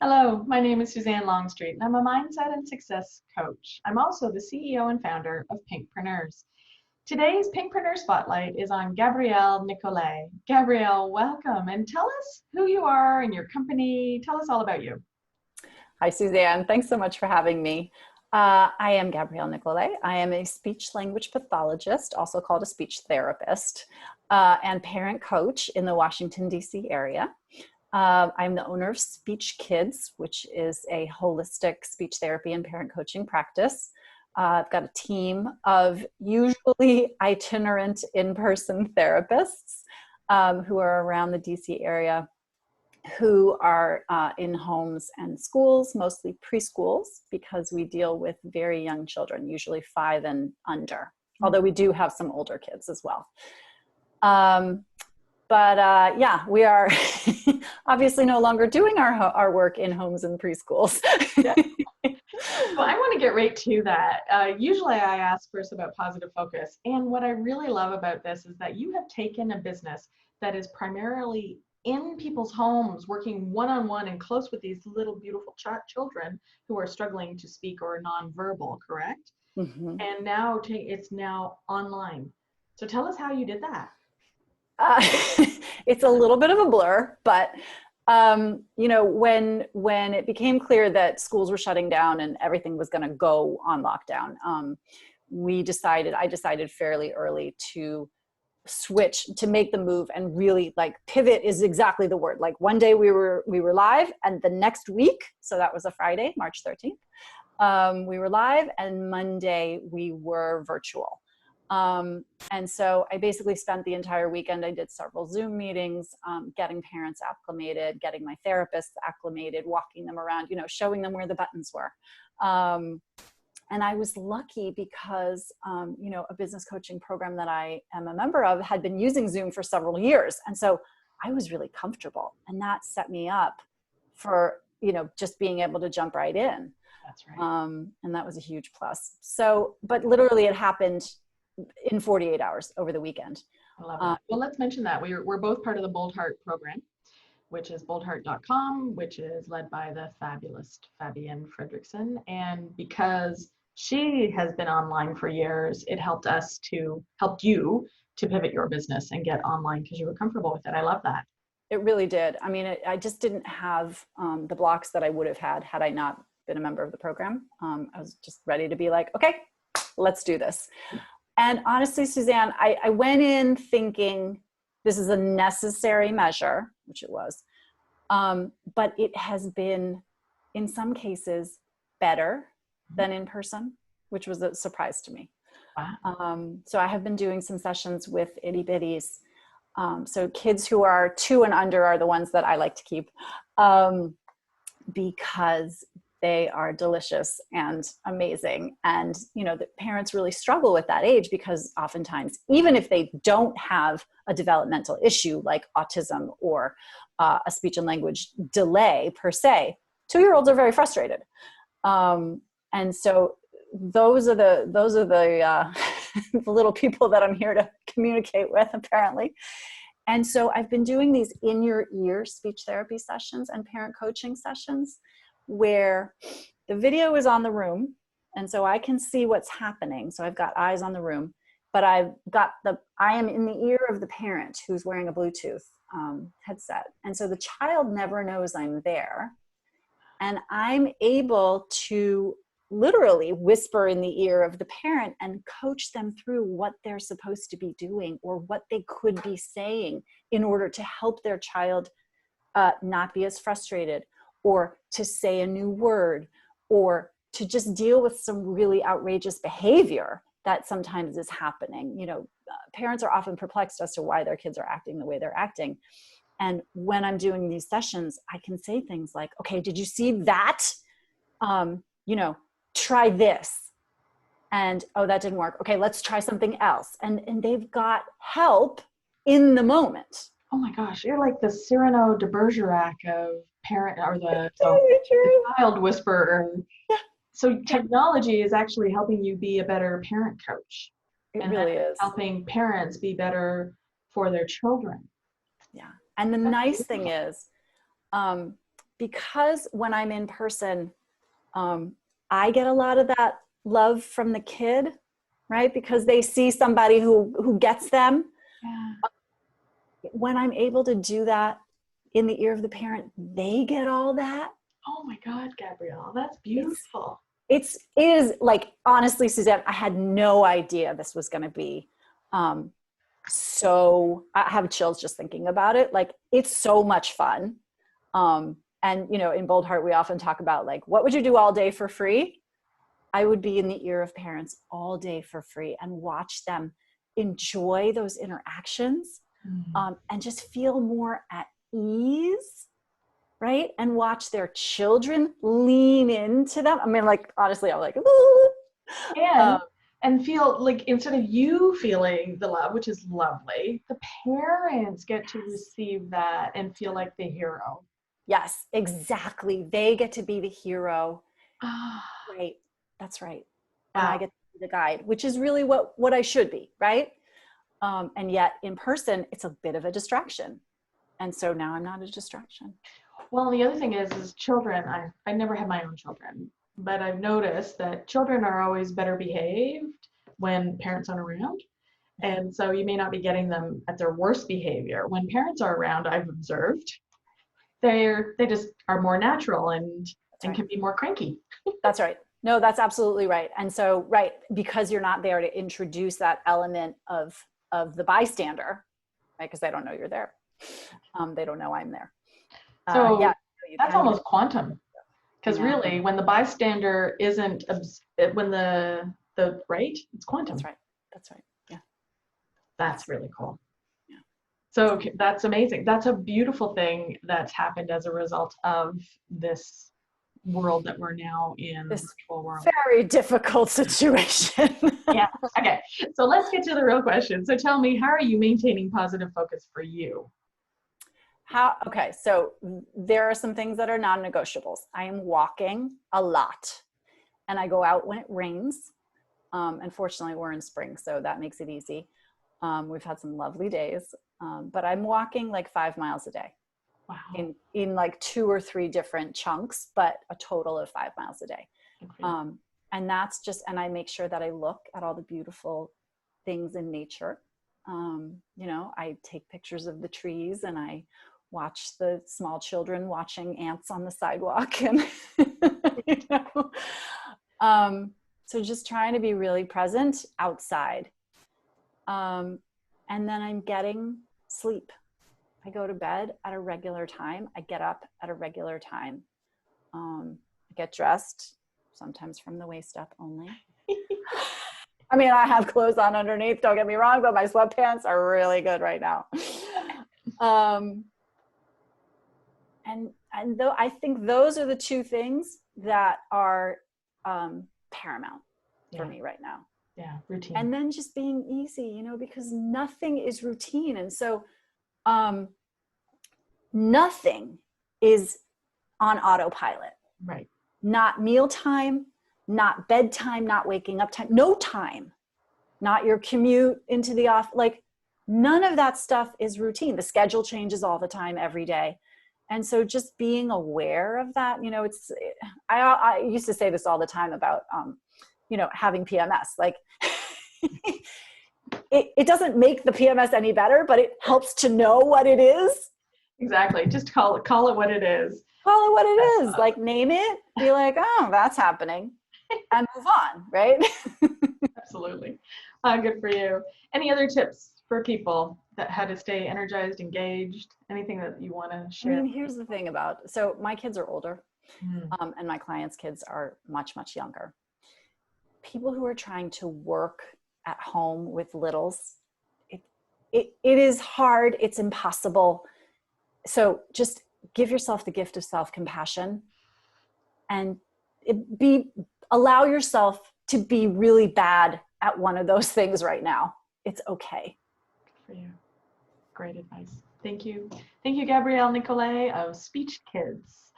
Hello, my name is Suzanne Longstreet, and I'm a mindset and success coach. I'm also the CEO and founder of Pinkpreneurs. Today's Pinkpreneur Spotlight is on Gabriele Nicolet. Gabriele, welcome, and tell us who you are and your company. Tell us all about you. Hi, Suzanne. Thanks so much for having me. I am Gabriele Nicolet. I am a speech language pathologist, also called a speech therapist, and parent coach in the Washington, D.C. area. I'm the owner of SpeechKids, which is a holistic speech therapy and parent coaching practice. I've got a team of usually itinerant in-person therapists who are around the DC area, who are in homes and schools, mostly preschools, because we deal with very young children, usually 5 and under, although we do have some older kids as well. Yeah, we are obviously no longer doing our work in homes and preschools. Yeah. Well, I want to get right to that. Usually I ask first about positive focus. And what I really love about this is that you have taken a business that is primarily in people's homes, working one-on-one and close with these little beautiful children who are struggling to speak or nonverbal, correct? Mm-hmm. And now it's now online. So tell us how you did that. It's a little bit of a blur, but when it became clear that schools were shutting down and everything was going to go on lockdown, I decided fairly early to switch, to make the move, and really, like, pivot is exactly the word. Like, one day we were live, and the next week, so that was a Friday, March 13th, we were live, and Monday we were virtual. And so I basically spent the entire weekend. I did several Zoom meetings, getting parents acclimated, getting my therapists acclimated, walking them around, showing them where the buttons were. And I was lucky because, a business coaching program that I am a member of had been using Zoom for several years. And so I was really comfortable, and that set me up for, just being able to jump right in. That's right. And that was a huge plus. So, but literally it happened in 48 hours over the weekend. I love that. Well, let's mention that we're both part of the Bold Heart program, which is boldheart.com, which is led by the fabulous Fabienne Fredrickson. And because she has been online for years, it helped you to pivot your business and get online because you were comfortable with it. I love that. It really did. I mean, I just didn't have the blocks that I would have had I not been a member of the program. I was just ready to be like, okay, let's do this. And honestly, Suzanne, I went in thinking this is a necessary measure, which it was. But it has been, in some cases, better than in person, which was a surprise to me. Wow. So I have been doing some sessions with itty bitties. So kids who are 2 and under are the ones that I like to keep, because they are delicious and amazing. And, the parents really struggle with that age because oftentimes, even if they don't have a developmental issue like autism or a speech and language delay per se, 2-year-olds are very frustrated. And so those are the the little people that I'm here to communicate with, apparently. And so I've been doing these in your ear speech therapy sessions and parent coaching sessions where the video is on the room, and so I can see what's happening. So I've got eyes on the room, but I am in the ear of the parent who's wearing a Bluetooth headset. And so the child never knows I'm there. And I'm able to literally whisper in the ear of the parent and coach them through what they're supposed to be doing or what they could be saying in order to help their child not be as frustrated, or to say a new word, or to just deal with some really outrageous behavior that sometimes is happening. Parents are often perplexed as to why their kids are acting the way they're acting. And when I'm doing these sessions, I can say things like, okay, did you see that? Try this. And, oh, that didn't work. Okay, let's try something else. And they've got help in the moment. Oh my gosh, you're like the Cyrano de Bergerac of parent, or the child whisperer. Yeah. So technology is actually helping you be a better parent coach. It really is. Helping parents be better for their children. Yeah. And the nice thing is, because when I'm in person, I get a lot of that love from the kid, right? Because they see somebody who gets them. Yeah. When I'm able to do that in the ear of the parent, they get all that. Oh my God, Gabriele, that's beautiful. It is like, honestly, Suzanne, I had no idea this was going to be. So I have chills just thinking about it. Like, it's so much fun. And, you know, in Bold Heart, we often talk about like, what would you do all day for free? I would be in the ear of parents all day for free and watch them enjoy those interactions, and just feel more at ease, right? And watch their children lean into them. I mean, like, honestly, I'm like, ooh. And feel like, instead of you feeling the love, which is lovely, the parents get to receive that and feel like the hero. Yes, exactly. They get to be the hero. Right. That's right. And I get to be the guide, which is really what I should be, right? And yet in person, it's a bit of a distraction. And so now I'm not a distraction. Well, the other thing is children, I never had my own children, but I've noticed that children are always better behaved when parents aren't around. And so you may not be getting them at their worst behavior. When parents are around, I've observed, they just are more natural and can be more cranky. That's right. No, that's absolutely right. And so, right, because you're not there to introduce that element of the bystander, right? Because they don't know you're there. They don't know I'm there. So yeah, that's almost quantum. Because really, when the bystander isn't, when the right, it's quantum. That's right. That's right. Yeah. That's really cool. Yeah. So that's amazing. That's a beautiful thing that's happened as a result of this world that we're now in, this virtual world. Very difficult situation. Yeah. Okay. So let's get to the real question. So tell me, how are you maintaining positive focus for you? Okay, so there are some things that are non-negotiables. I am walking a lot, and I go out when it rains. Unfortunately, we're in spring, so that makes it easy. We've had some lovely days, but I'm walking like 5 miles a day. Wow. In like 2 or 3 different chunks, but a total of 5 miles a day. And that's just, and I make sure that I look at all the beautiful things in nature. You know, I take pictures of the trees, and I watch the small children watching ants on the sidewalk, and you know, so just trying to be really present outside. And then I'm getting sleep. I go to bed at a regular time. I get up at a regular time. I get dressed, sometimes from the waist up only. I mean, I have clothes on underneath, don't get me wrong, but my sweatpants are really good right now. And though I think those are the 2 things that are paramount for me right now. Yeah, routine. And then just being easy, you know, because nothing is routine. And so nothing is on autopilot. Right. Not mealtime, not bedtime, not waking up time, no time, not your commute into the office. Like, none of that stuff is routine. The schedule changes all the time, every day. And so just being aware of that, you know, I used to say this all the time about, you know, having PMS, like it doesn't make the PMS any better, but it helps to know what it is. Exactly. Just call it what it is. Call it what it is. Like, name it, be like, oh, that's happening, and move on. Right. Absolutely. Good for you. Any other tips for people that how to stay energized, engaged, anything that you want to share? I mean, here's the thing so my kids are older, and my clients' kids are much, much younger. People who are trying to work at home with littles, it is hard. It's impossible. So just give yourself the gift of self-compassion, and allow yourself to be really bad at one of those things right now. It's okay. Good for you. Great advice. Thank you. Thank you, Gabriele Nicolet of SpeechKids.